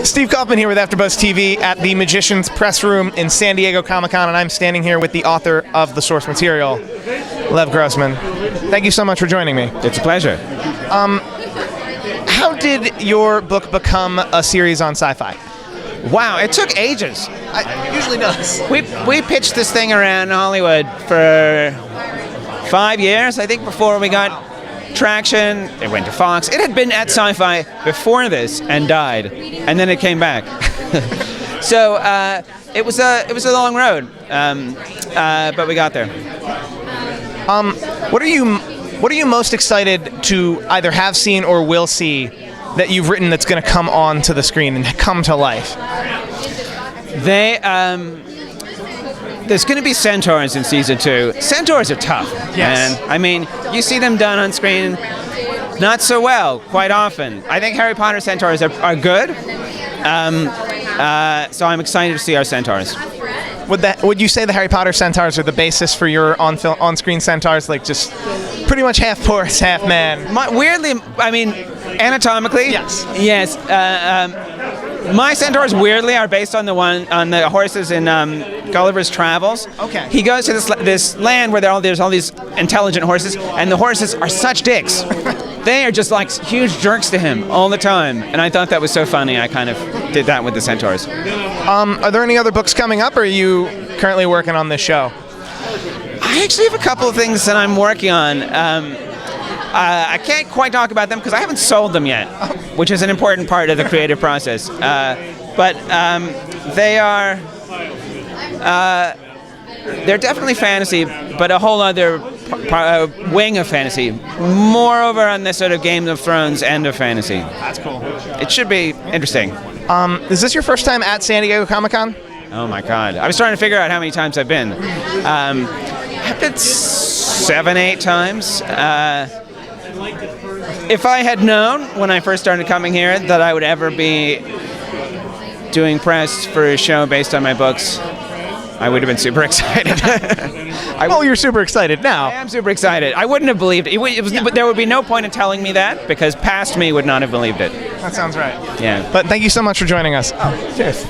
Steve Kaufmann here with AfterBuzz TV at the Magician's Press Room in San Diego Comic-Con, and I'm standing here with the author of the source material, Lev Grossman. Thank you so much for joining me. It's a pleasure. How did your book become a series on sci-fi? Wow, it took ages. It usually does. We pitched this thing around Hollywood for 5 years, I think, before we got traction. It went to Fox. It had been at Sci-Fi before this and died, and then it came back. So it was a long road, but we got there. What are you most excited to either have seen or will see that you've written that's going to come on to the screen and come to life? There's going to be Centaurs in season 2. Centaurs are tough. Yes. And I mean, you see them done on screen not so well quite often. I think Harry Potter Centaurs are good. So I'm excited to see our Centaurs. Would you say the Harry Potter Centaurs are the basis for your on-screen Centaurs, like just pretty much half horse, half man? Weirdly, I mean, anatomically, yes. My Centaurs weirdly are based on the horses in Gulliver's Travels. Okay. He goes to this land where there's all these intelligent horses, and the horses are such dicks. They are just like huge jerks to him all the time, and I thought that was so funny. I kind of did that with the Centaurs. Are there any other books coming up, or are you currently working on this show? I actually have a couple of things that I'm working on. I can't quite talk about them because I haven't sold them yet, which is an important part of the creative process. But they're definitely fantasy, but a whole other wing of fantasy. More over on this sort of Game of Thrones end of fantasy. That's cool. It should be interesting. Is this your first time at San Diego Comic-Con? Oh my God. I was trying to figure out how many times I've been. I've been 7, 8 times. If I had known when I first started coming here that I would ever be doing press for a show based on my books, I would have been super excited. Well, you're super excited now. I am super excited. I wouldn't have believed it. There would be no point in telling me that because past me would not have believed it. That sounds right. Yeah. But thank you so much for joining us. Cheers.